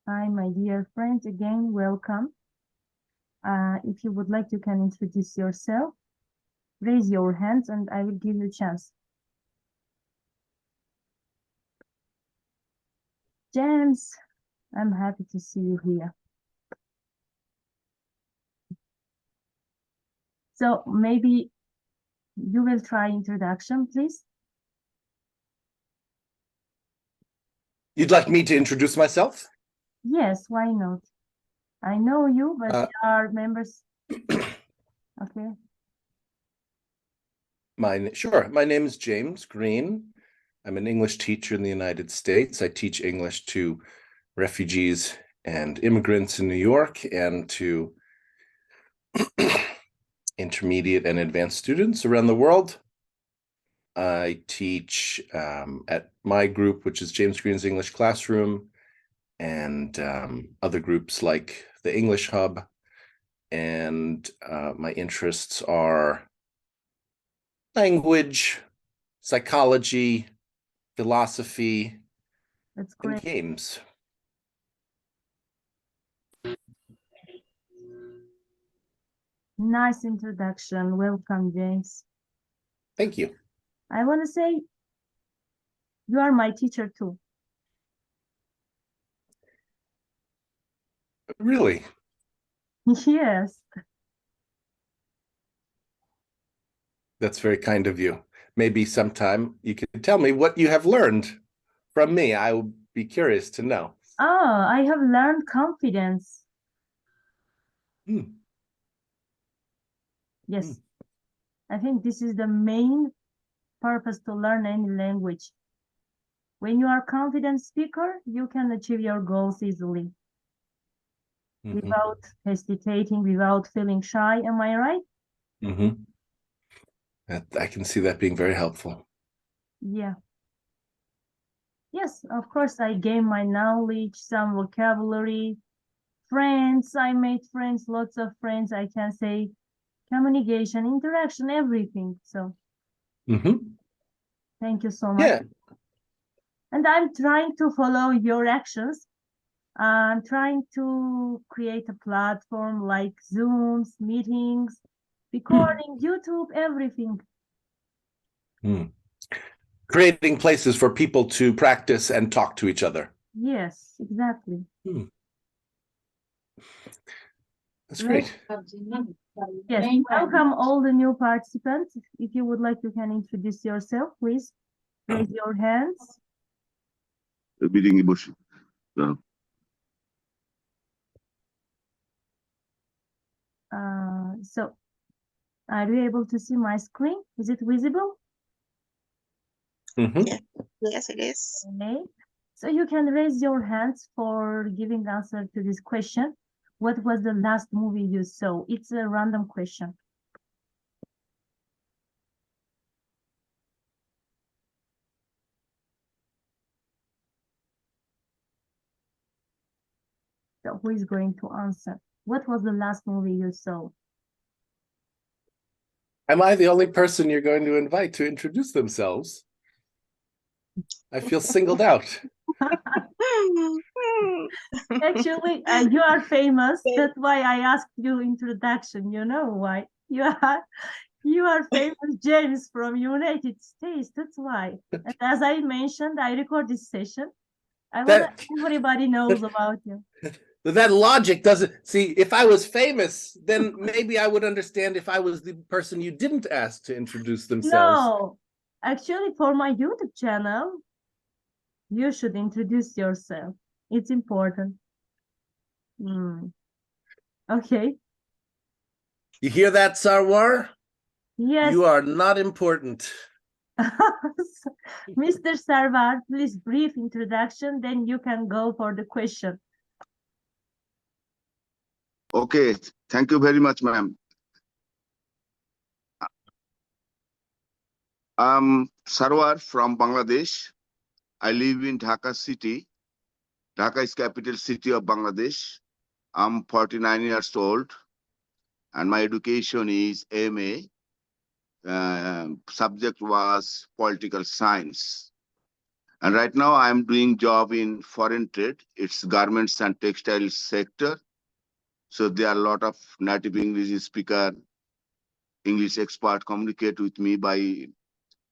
Hi, my dear friends, again, welcome. If you would like, you can introduce yourself. Raise your hands and I will give you a chance. James, I'm happy to see you here. So maybe you will try introduction, please. You'd like me to introduce myself? Yes, why not? I know you, but Uh, there are members. Okay. Sure. My name is James Green. I'm an English teacher in the United States. I teach English to refugees and immigrants in New York and to intermediate and advanced students around the world. I teach at my group, which is James Green's English Classroom, and other groups like the English Hub. And my interests are language, psychology, philosophy, That's and great. games. Nice introduction. Welcome, James. Thank you. I want to say you are my teacher too. Really? Yes. That's very kind of you. Maybe sometime you could tell me what you have learned from me. I would be curious to know. Oh, I have learned confidence. Hmm. Yes. I think this is the main purpose to learn any language. When you are a confident speaker, you can achieve your goals easily Mm-hmm. without hesitating, without feeling shy. Am I right? Mm-hmm. I can see that being very helpful. Yeah. Yes, of course, I gain my knowledge, some vocabulary, friends. I made friends, lots of friends. I can say communication, interaction, everything. So Mm-hmm. thank you so much. Yeah. And I'm trying to follow your actions. I'm trying to create a platform like Zooms, meetings, recording, YouTube, everything. Creating places for people to practice and talk to each other. Yes, exactly. That's Let's, great. yes, welcome all the new participants. If you would like, you can introduce yourself, please. Raise your hands. Biringi বসি So, are you able to see my screen? Is it visible? Mm-hmm. Yeah. Yes, it is. Okay. So you can raise your hands for giving answer to this question. What was the last movie you saw? It's a random question. So who is going to answer? What was the last movie you saw? Am I the only person you're going to invite to introduce themselves? I feel singled out. Actually, you are famous. That's why I asked you introduction. You know why? You are famous, James from United States. That's why. And as I mentioned, I record this session. I want everybody knows about you. That logic doesn't see. If I was famous, then maybe I would understand if I was the person you didn't ask to introduce themselves. No, actually, for my YouTube channel, you should introduce yourself. It's important. Okay. You hear that, Sarwar? Yes. You are not important. Mr. Sarwar, please brief introduction, then you can go for the question. Okay, thank you very much, ma'am. I'm Sarwar from Bangladesh. I live in Dhaka city. Dhaka is capital city of Bangladesh. I'm 49 years old, and my education is MA. Subject was political science. And right now I'm doing job in foreign trade. It's garments and textile sector. So there are a lot of native English speaker, English expert communicate with me by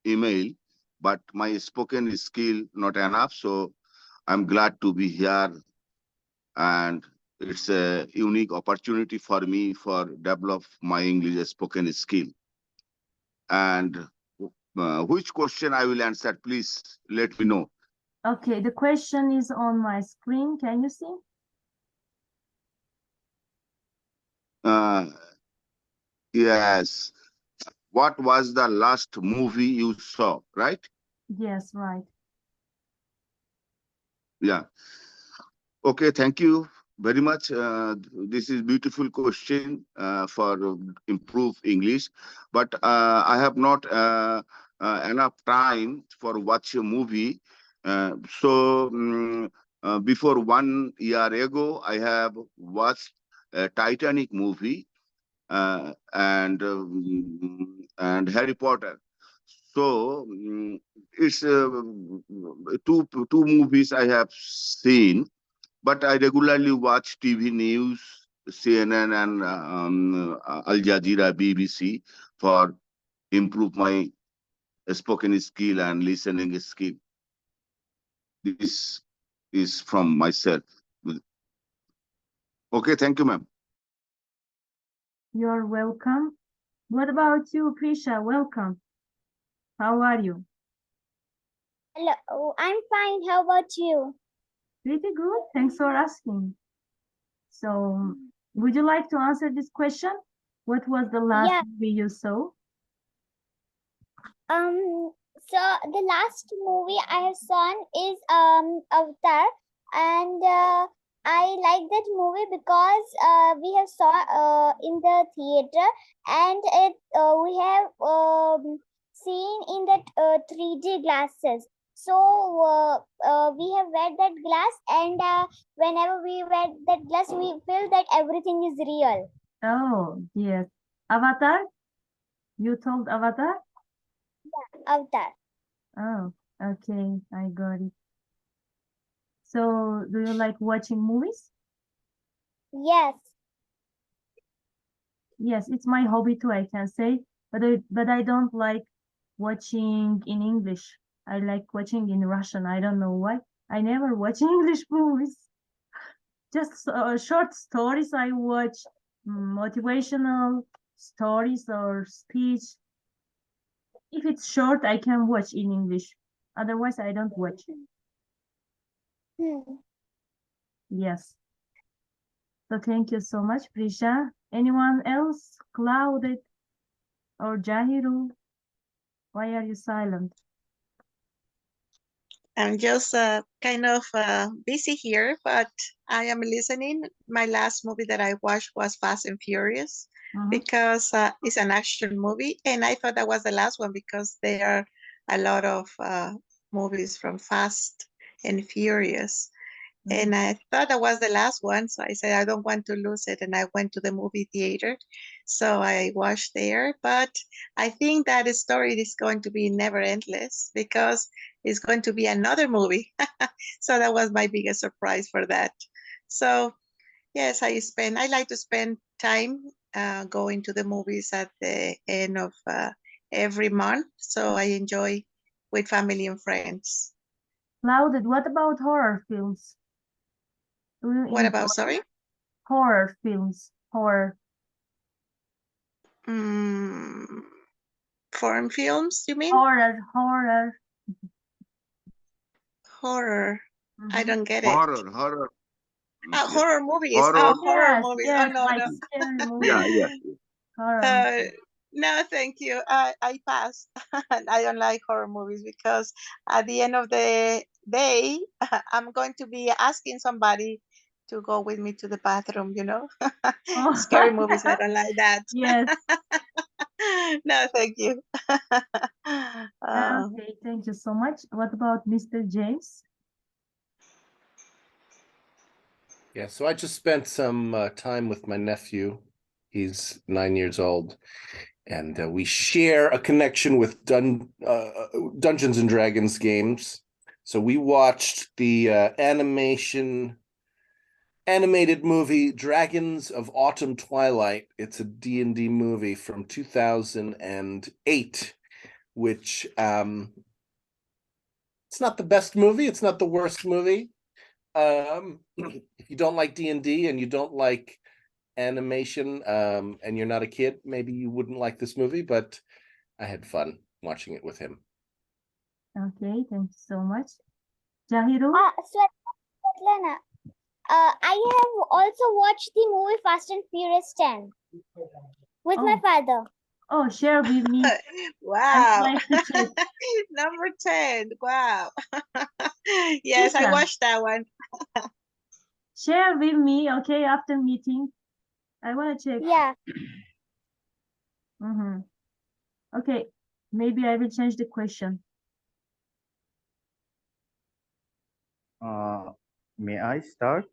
email, but my spoken skill not enough. So I'm glad to be here, and it's a unique opportunity for me for develop my English spoken skill. And which question I will answer, please let me know. Okay, the question is on my screen. Can you see? Yes. What was the last movie you saw, right? Yes, right. Yeah. Okay, thank you very much. This is beautiful question for improve English, but I have not enough time for watch a movie. Before 1 year ago, I have watched a Titanic movie and Harry Potter. So it's two movies I have seen, but I regularly watch TV news, CNN and Al Jazeera, BBC for improve my spoken skill and listening skill. This is from myself. Okay, thank you, ma'am. You're welcome. What about you, Prisha? Welcome. How are you? Hello, I'm fine. How about you? Pretty good. Thanks for asking. So, would you like to answer this question? What was the last Yeah. movie you saw? So the last movie I have seen is Avatar, and I like that movie because we have saw in the theater, and it we have seen in that 3D glasses. So we have wear that glass, and whenever we wear that glass, we feel that everything is real. Oh, yes. Avatar? You told Avatar? Avatar. Oh, okay. I got it. So, do you like watching movies? Yes. Yes, it's my hobby too, I can say. But I don't like watching in English. I like watching in Russian. I don't know why. I never watch English movies. Just short stories I watch, motivational stories or speech. If it's short, I can watch in English. Otherwise, I don't watch. Yes. So thank you so much, Prisha. Anyone else? Clouded or Jahiru? Why are you silent? I'm just kind of busy here, but I am listening. My last movie that I watched was Fast and Furious because it's an action movie, and I thought that was the last one because there are a lot of movies from Fast and Furious. And I thought that was the last one, so I said I don't want to lose it, and I went to the movie theater. So I watched there, but I think that the story is going to be never endless because it's going to be another movie. So that was my biggest surprise for that. So yes, I like to spend time going to the movies at the end of every month. So I enjoy with family and friends. Clouded, what about horror films? What about, sorry? Horror films, horror. Foreign films, you mean? Horror. Horror. I don't get it. Horror. Horror movies. Horror. Horror movies. Yes, Oh, no, like no. scary movies. Yeah. Horror. No, thank you. I pass. I don't like horror movies because at the end of the day, I'm going to be asking somebody to go with me to the bathroom, you know? Scary movies, I don't like that. Yes. No, thank you. Okay, thank you so much. What about Mr. James? Yeah, so I just spent some time with my nephew. He's 9 years old, and we share a connection with Dungeons and Dragons games. So we watched the animated movie Dragons of Autumn Twilight. It's a D&D movie from 2008, which it's not the best movie, it's not the worst movie. If you don't like D&D and you don't like animation, and you're not a kid, maybe you wouldn't like this movie, but I had fun watching it with him. Okay, thank you so much. Jahiru? Svetlana, I have also watched the movie Fast and Furious 10 with my Oh. father. Oh, share with me. Wow. like to check. Number 10. Wow. Yes, I Tisha. watched that one. Share with me, okay, after meeting. I want to check. Yeah. Okay, maybe I will change the question. May I start?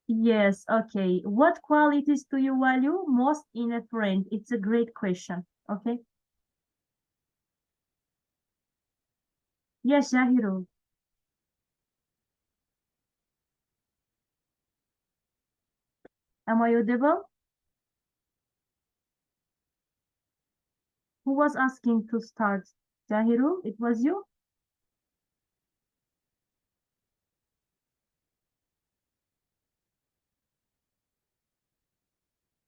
Yes, okay. What qualities do you value most in a friend? It's a great question, okay? Yes, Jahiru. Am I audible? Who was asking to start? Jahiru, it was you?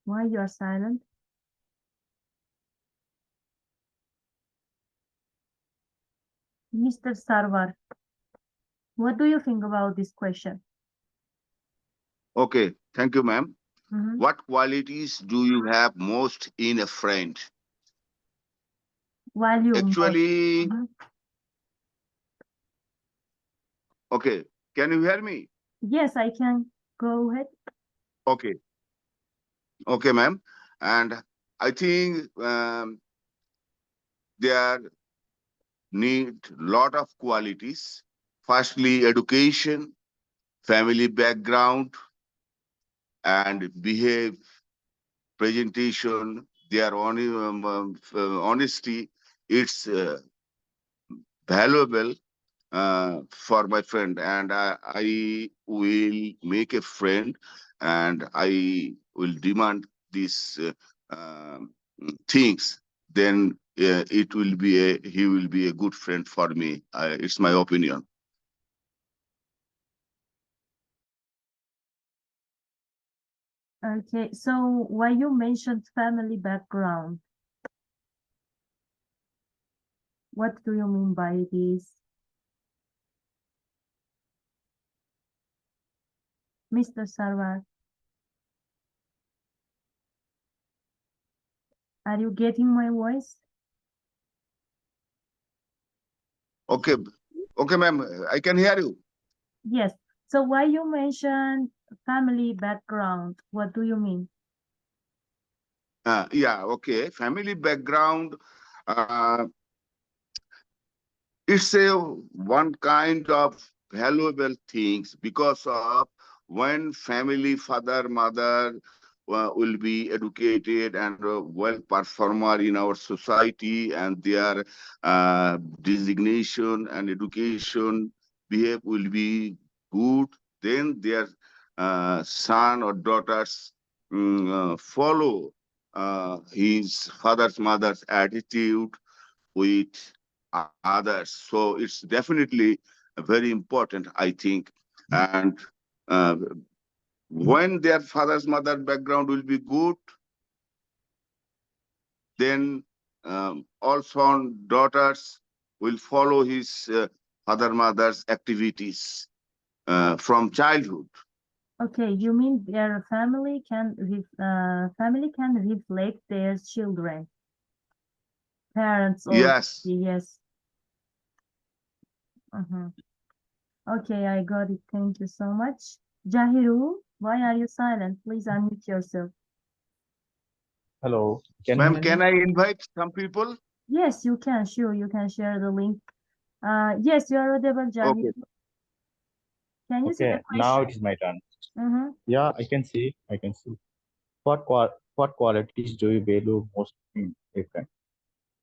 Why you are silent? Mr. Sarwar, what do you think about this question? Okay, thank you, ma'am. Mhm. What qualities do you have most in a friend? Value most. Actually, Mhm. okay, can you hear me? Yes, I can go ahead. Okay, okay, ma'am. And I think there need lot of qualities. Firstly, education, family background, and behave, presentation, their honesty. It's valuable for my friend, and I will make a friend, and I will demand these things. Then it will be he will be a good friend for me. It's my opinion. Okay, so why you mentioned family background? What do you mean by this? Mr. Sarwar, are you getting my voice? Okay, okay, ma'am. I can hear you. Yes. So why you mentioned family background? What do you mean? Yeah, okay. Family background. It's a one kind of valuable things because of when family, father, mother will be educated and well performer in our society, and their designation and education behave will be good, then their son or daughters follow his father's mother's attitude with others. So it's definitely very important, I think. And uh, when their father's mother background will be good, then all son daughters will follow his father mother's activities from childhood. Okay, you mean their family can reflect their children, parents or Yes. yes. Okay, I got it. Thank you so much. Jahiru, why are you silent? Please unmute yourself. Hello. Can you Ma'am, hear can me? I invite some people? Yes, you can. Sure, you can share the link. Yes, you are audible, Jahiru. Okay. Can you see the Okay, now question? it is my turn. Mm-hmm. Yeah, I can see. I can see. What qualities do you value most in a friend?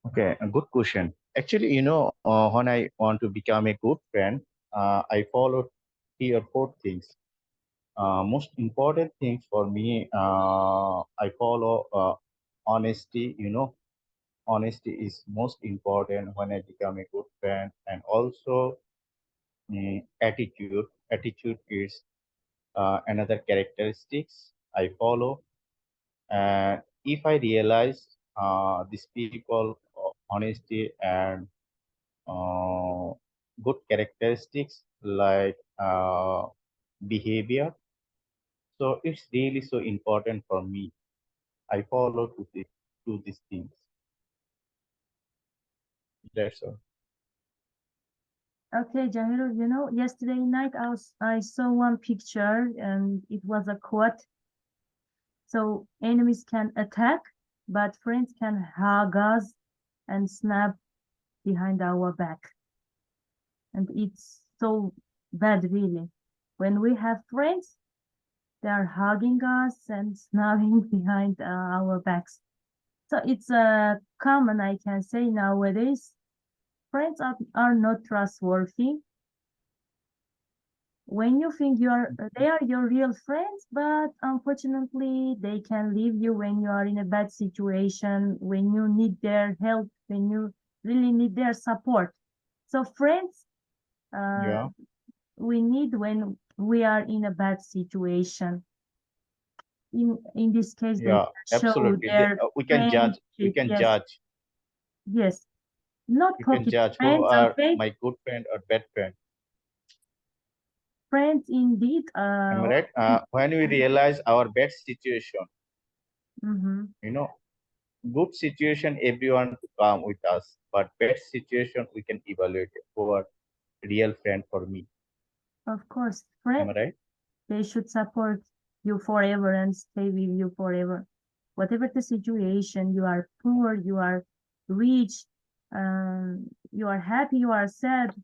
Okay, a good question. Actually, when I want to become a good friend, I follow 3 or 4 things. Most important things for me, I follow honesty. Honesty is most important when I become a good friend, and also attitude. Attitude is another characteristics I follow. And if I realize these people, honesty and uh, good characteristics like behavior, so it's really so important for me. I follow to these things. That's all. Okay, Jahiru, yesterday night I saw one picture and it was a quote. So enemies can attack, but friends can hug us and snap behind our back. And it's so bad, really. When we have friends, they are hugging us and snapping behind our backs. So it's common, I can say nowadays. Friends are not trustworthy. When you think they are your real friends, but unfortunately they can leave you when you are in a bad situation, when you need their help, when you really need their support. So friends, Yeah, we need when we are in a bad situation. In this case, they yeah, can show absolutely. their We can judge. We friendship. can Yes, judge. yes. Not You can pocket judge who friends, are okay? my good friend or bad friend. Friends indeed. Am I right? When we realize our bad situation, Mm-hmm. you know, good situation, everyone to come with us, but bad situation, we can evaluate who are real friend for me. Of course, Am I friends, right? they should support you forever and stay with you forever. Whatever the situation, you are poor, you are rich, you are happy, you are sad.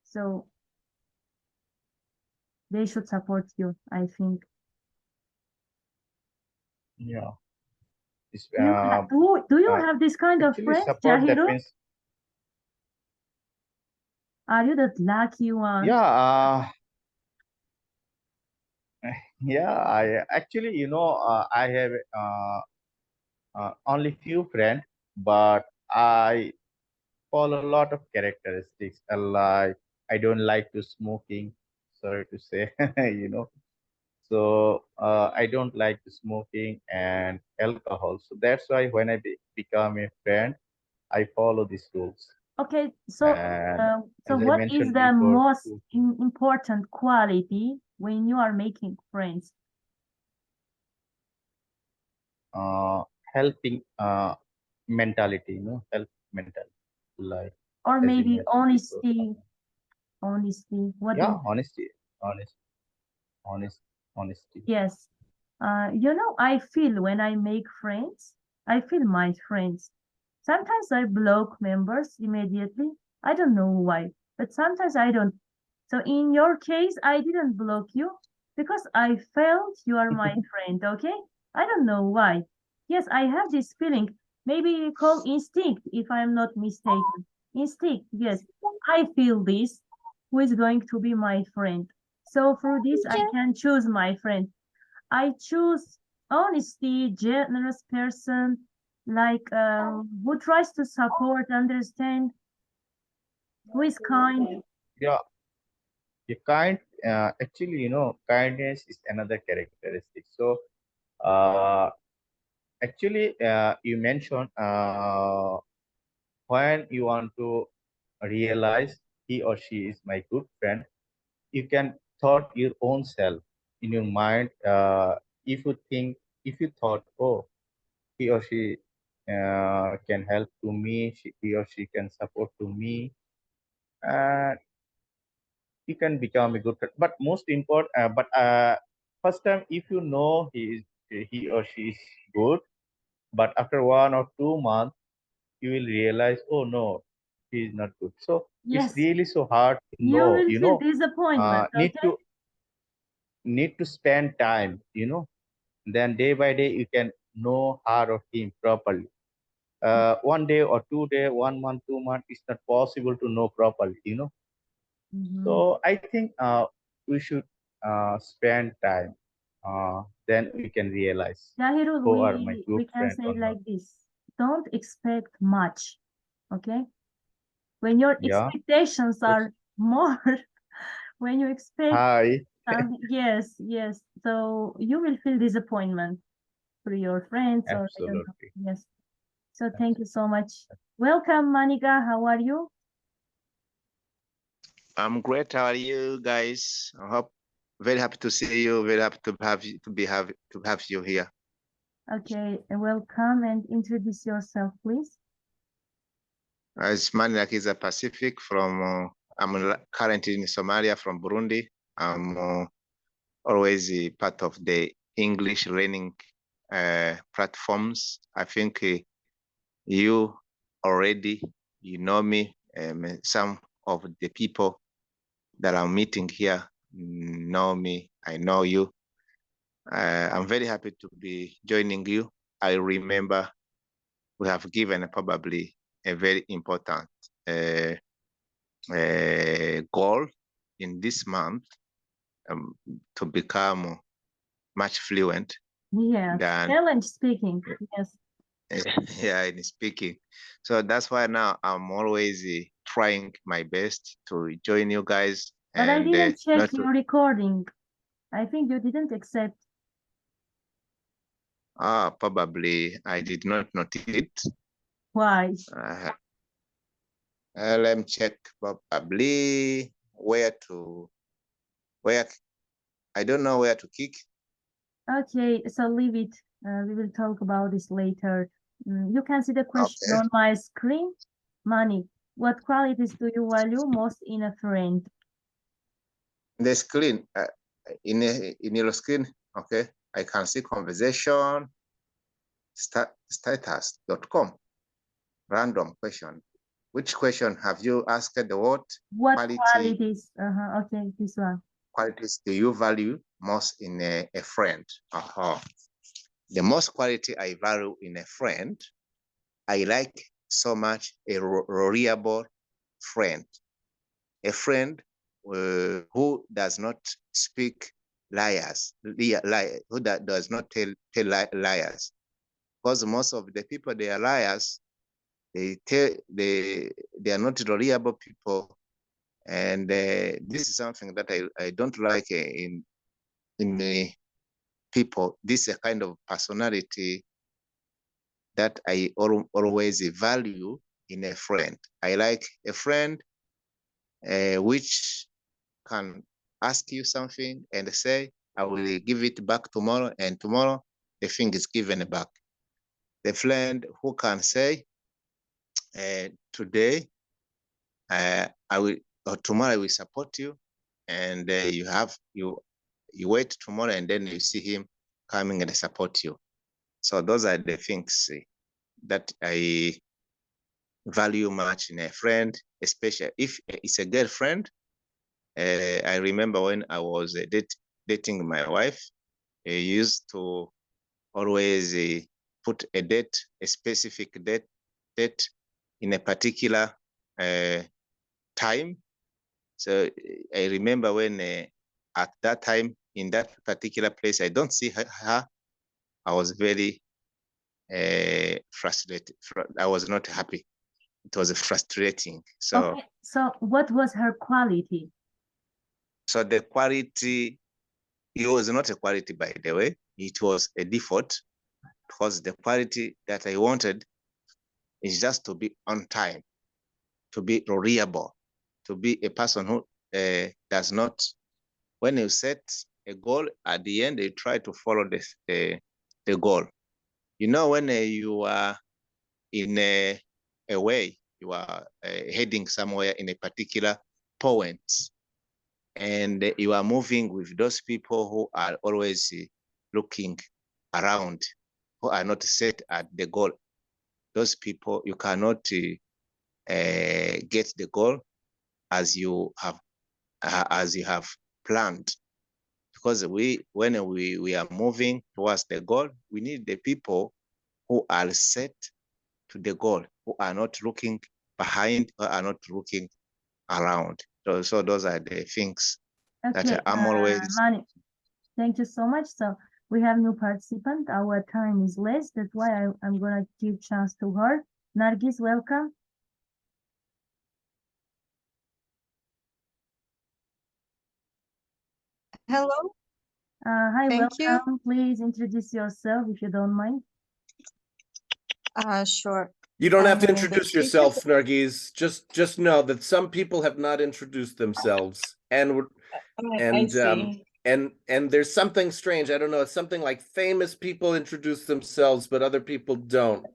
So they should support you, I think. Yeah. It's, Do you uh, have this kind of actually, friends, support that Jahiru? means, Are you that lucky one? yeah, yeah. I actually, I have only few friends, but I follow a lot of characteristics. Like I don't like to smoking. Sorry to say, you know. So I don't like to smoking and alcohol. So that's why when I become a friend, I follow these rules. Okay, And so as I what is mentioned the before, most important quality when you are making friends? uh, helping mentality, help mentality, like Or as you maybe mentioned before. honesty? Honesty. What do Yeah, you? honesty, honest, honest, honesty. Yes. I feel when I make friends, I feel my friends. Sometimes I block members immediately. I don't know why, but sometimes I don't. So in your case, I didn't block you because I felt you are my friend, okay? I don't know why. Yes, I have this feeling. Maybe you call instinct if I'm not mistaken. Instinct, yes. I feel this. Who is going to be my friend? So through this, I Teacher, can choose my friend. I choose honesty, generous person, like who tries to support, understand, who is kind. Yeah, you kind. Actually, kindness is another characteristic. So, uh, actually, you mentioned when you want to realize he or she is my good friend, you can thought your own self in your mind. If you thought, oh, he or she can help to me, he or she can support to me, and you can become a good friend. But most important, first time, if you know he or she is good, but after 1 or 2 months, you will realize, oh no, he is not good. So it's Yes, really so hard to you know. will feel disappointment, Need okay? to spend time. Then day by day you can know her or him properly. 1 day or 2 day, 1 month, 2 months, it's not possible to know properly, you know. So I think we should spend time. Then we can realize Jahirul, who are my we good can friends say or it not. like this. Don't expect much, okay? When your Yeah. expectations are more, when you expect Hi. something, yes, yes. So you will feel disappointment through your friends or I don't know. Absolutely. Yes. So thank you so much. Welcome, Manika. How are you? I'm great. How are you guys? I hope very happy to see you. Very happy to have you to have you here. Okay, welcome and introduce yourself, please. It's Manilakiza Pacific from. I'm currently in Somalia from Burundi. I'm always a part of the English learning platforms. I think you already know me. Some of the people that I'm meeting here know me. I know you. I'm very happy to be joining you. I remember we have given probably a very important goal in this month to become much fluent Yes, than challenge speaking. Yes. yeah, in speaking. So that's why now I'm always trying my best to join you guys. But I And didn't check not to, your recording. I think you didn't accept. probably I did not notice it. Why? Let me check probably where I don't know where to kick. Okay, so leave it. We will talk about this later. You can see the question Okay. on my screen. Money. What qualities do you value most in a friend? The screen, in your screen, okay, I can see conversation, status.com, random question. Which question have you asked? The what Qualities? Okay, this one. Qualities do you value most in a friend? The most quality I value in a friend, I like so much a reliable friend. A friend who does not speak liars, who does not tell liars. Because most of the people, they are liars. They are not reliable people. And this is something that I don't like in the people. This is a kind of personality that I always value in a friend. I like a friend which can ask you something and say, I will give it back tomorrow, and tomorrow the thing is given back. The friend who can say, today I will, or tomorrow I will support you, and you wait tomorrow, and then you see him coming and support you. So those are the things that I value much in a friend, especially if it's a girlfriend. I remember when I was dating my wife, I used to always put a date, a specific date in a particular time. So I remember when at that time, in that particular place, I don't see her. I was very frustrated. I was not happy. It was frustrating. So, okay. So what was her quality? So the quality, it was not a quality, by the way. It was a default, because the quality that I wanted is just to be on time, to be reliable, to be a person who does not, when you set a goal, at the end, you try to follow the goal. You know, when you are in a way, you are heading somewhere in a particular point, and you are moving with those people who are always looking around, who are not set at the goal. Those people, you cannot get the goal as you have planned, because when we are moving towards the goal, we need the people who are set to the goal, who are not looking behind or are not looking around. So those are the things Okay, that I'm always. Vani, thank you so much. So we have new participant. Our time is less. That's why I'm gonna give chance to her. Nargis, welcome. Hello. Hi, Thank you. welcome. Please introduce yourself if you don't mind. Sure. You don't have to I'm an introduce English teacher. yourself, Nargis. Just know that some people have not introduced themselves, and I see. and there's something strange. I don't know. It's something like famous people introduce themselves, but other people don't.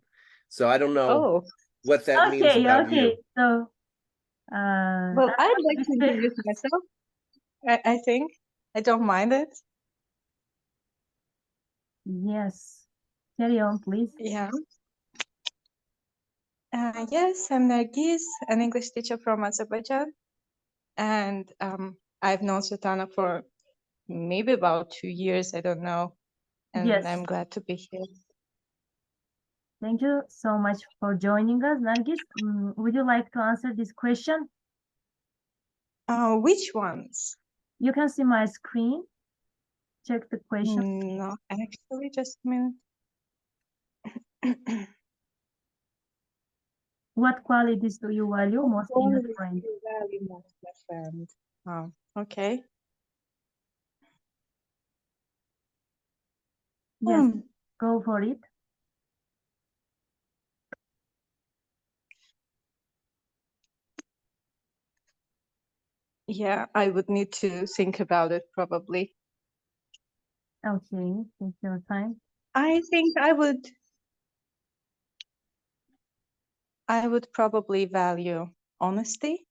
So I don't know Oh, what that means Okay, about okay. you. So well, I'd like to introduce myself. I think I don't mind it. yes. Carry on, please. Yeah. Yes, I'm Nargis, an English teacher from Azerbaijan, and I've known Sultana for maybe about 2 years. I don't know, and Yes. I'm glad to be here. Thank you so much for joining us, Nargis. Would you like to answer this question? Which ones? You can see my screen. Check the question. No, actually, just a minute. What qualities do you value most in a friend? Oh, okay. Yes, go for it. Yeah, I would need to think about it probably. Okay, take your time. I think I would probably value honesty,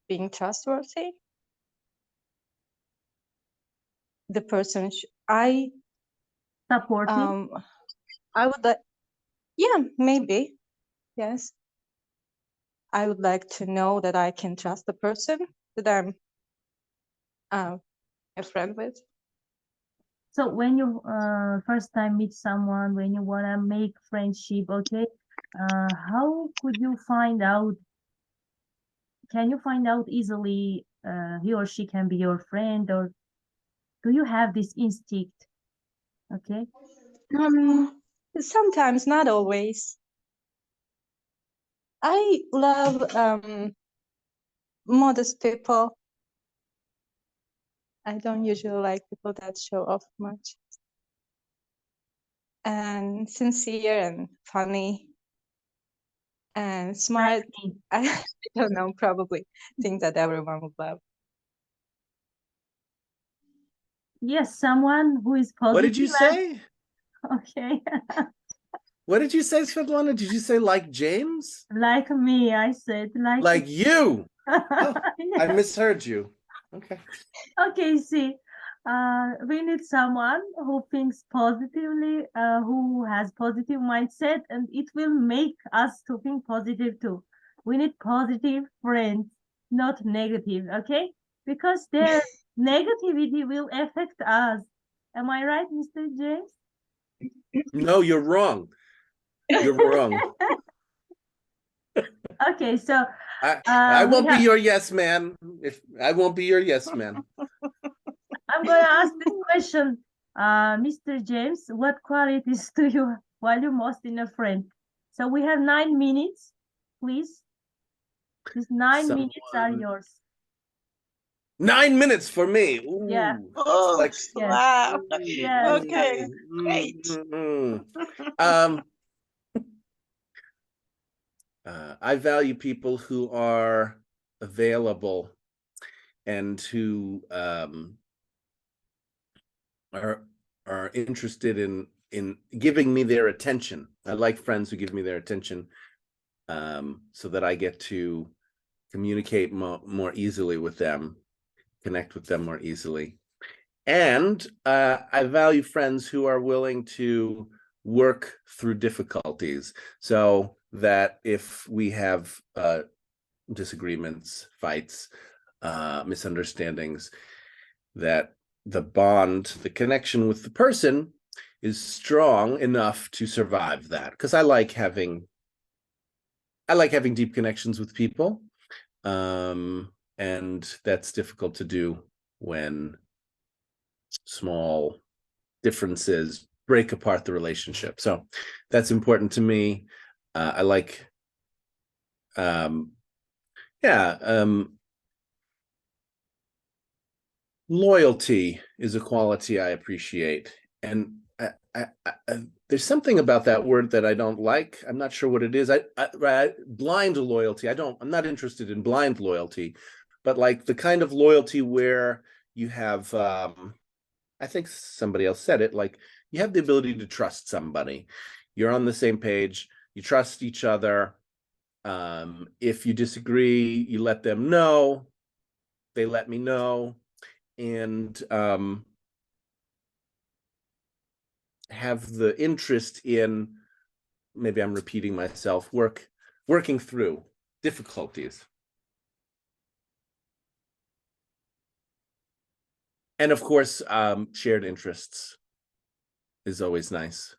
being trustworthy. The person Supportive. I would like, yeah, maybe, yes. I would like to know that I can trust the person that I'm a friend with. So when you first time meet someone, when you wanna make friendship, okay, how could you find out? Can you find out easily he or she can be your friend, or do you have this instinct? Okay. Sometimes, not always. I love modest people. I don't usually like people that show off much. And sincere and funny and smart. I don't know, probably things that everyone would love. Yes, someone who is positive. What did you say? Okay. What did you say, Svetlana? Did you say like James? Like me, I said. Like you. Oh, Yes. I misheard you. Okay. Okay, see, we need someone who thinks positively, who has positive mindset, and it will make us to think positive too. We need positive friends, not negative, okay? Because their negativity will affect us. Am I right, Mr. James? No, you're wrong. You're wrong. Okay, so I won't be your yes man. If I won't be your yes man. I'm going to ask this question, Mr. James. What qualities do you value most in a friend? So we have 9 minutes, please. These 9 minutes are yours. 9 minutes for me. Ooh, yeah. Oh, like, wow. Yeah. Okay, great. I value people who are available and who are interested in giving me their attention. I like friends who give me their attention, so that I get to communicate more easily with them, connect with them more easily. And I value friends who are willing to work through difficulties, so that if we have disagreements, fights, misunderstandings, that the bond, the connection with the person is strong enough to survive that. Because I like having deep connections with people. And that's difficult to do when small differences break apart the relationship. So that's important to me. I like, loyalty is a quality I appreciate. And there's something about that word that I don't like. I'm not sure what it is. Blind loyalty. I'm not interested in blind loyalty, but like the kind of loyalty where you have, I think somebody else said it, like you have the ability to trust somebody. You're on the same page. You trust each other. If you disagree, you let them know. They let me know. And have the interest in, maybe I'm repeating myself, working through difficulties. And of course, shared interests is always nice.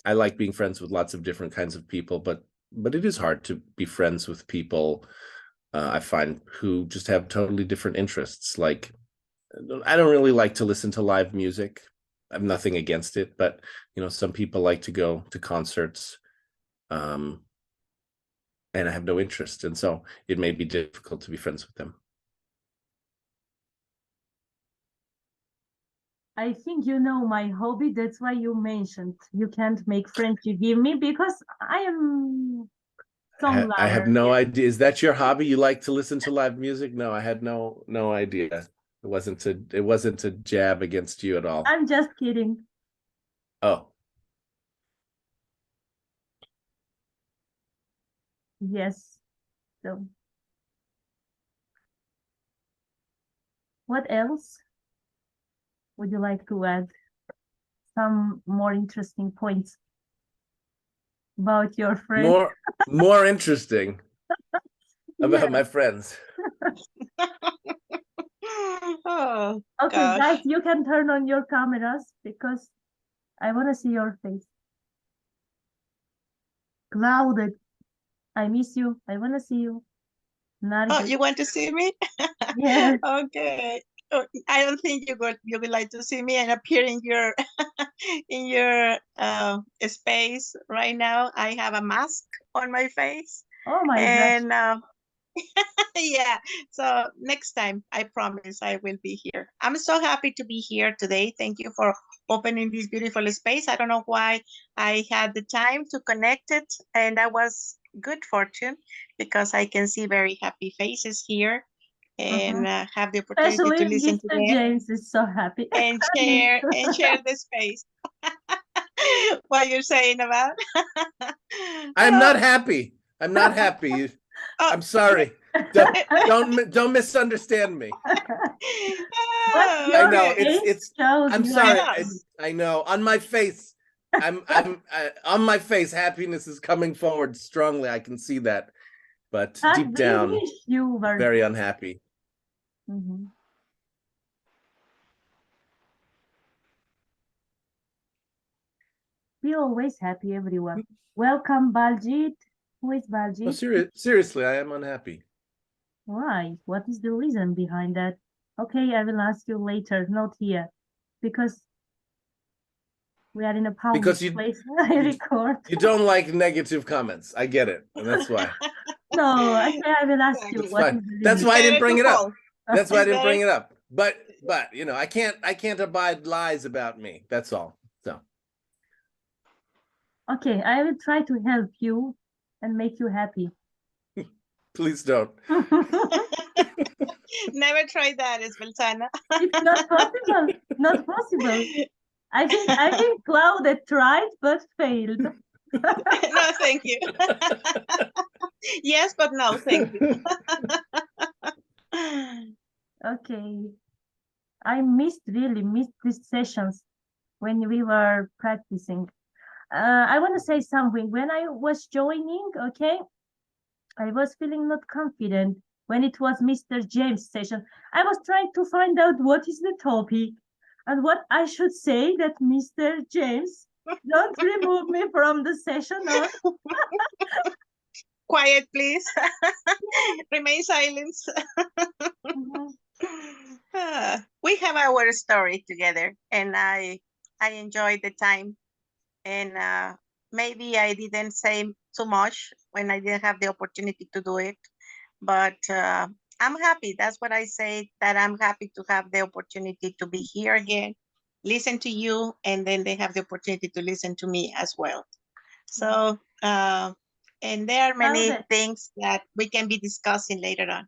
I like being friends with lots of different kinds of people, but it is hard to be friends with people, I find, who just have totally different interests. Like, I don't really like to listen to live music. I have nothing against it, but some people like to go to concerts, and I have no interest, and so it may be difficult to be friends with them. I think you know my hobby. That's why you mentioned you can't make friends you give me, because I am song I have lover. no idea. Is that your hobby? You like to listen to live music? No, I had no idea. It wasn't a jab against you at all. I'm just kidding. Oh. Yes. So what else would you like to add? Some more interesting points about your friend? More interesting about Yeah. my friends. Oh, Okay, gosh. guys, you can turn on your cameras because I want to see your face. Clouded, I miss you. I want to see you. Oh, Nargis. you want to see me? Yes. Okay. Oh, I don't think you would like to see me and appear in your in your space right now. I have a mask on my face, Oh my gosh. and yeah. So next time, I promise I will be here. I'm so happy to be here today. Thank you for opening this beautiful space. I don't know why I had the time to connect it, and that was good fortune because I can see very happy faces here and have the opportunity Especially to listen to Mr. them James is so happy. and share the space. What you're saying about? I'm not happy. I'm not happy. I'm sorry. Don't misunderstand me. But Oh, your I know okay. it's shows I'm you sorry. are I know on my face. I'm on my face. Happiness is coming forward strongly. I can see that, but But deep we down, wish you were very unhappy. Mhm. Be always happy, everyone. Welcome, Baljit. Who is No, Baljit? seriously, I am unhappy. Why? What is the reason behind that? Okay, I will ask you later, not here, because we are in a public Because you place. I record. you don't like negative comments. I get it, and that's why. No, okay, I will ask you That's what fine. is the That's reason. why I didn't Better bring to it up. fall. That's why I didn't Better- bring it up. But I can't abide lies about me. That's all. So Okay, I will try to help you and make you happy. please don't. Never try that, Esbeltana. It's not possible. Not possible. I think Claudia tried but failed. No, thank you. Yes, but no, thank you. Okay. I really missed these sessions when we were practicing. I want to say something. When I was joining, okay, I was feeling not confident when it was Mr. James' session, I was trying to find out what is the topic and what I should say that Mr. James, don't remove me from the session. Or... Quiet, please. Remain silent. We have our story together, and I enjoyed the time. And maybe I didn't say too much when I didn't have the opportunity to do it, but I'm happy. That's what I say, that I'm happy to have the opportunity to be here again, listen to you, and then they have the opportunity to listen to me as well. So, and there are many things that we can be discussing later on.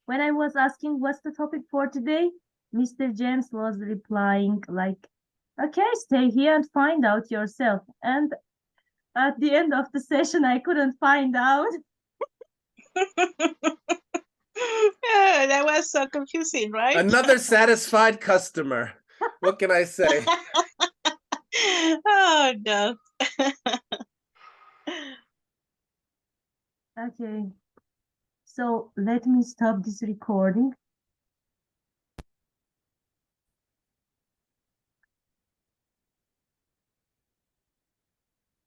When I was asking what's the topic for today, Mr. James was replying like, okay, stay here and find out yourself. And at the end of the session, I couldn't find out. That was so confusing, right? Another satisfied customer. What can I say? Oh, no. Okay. So let me stop this recording.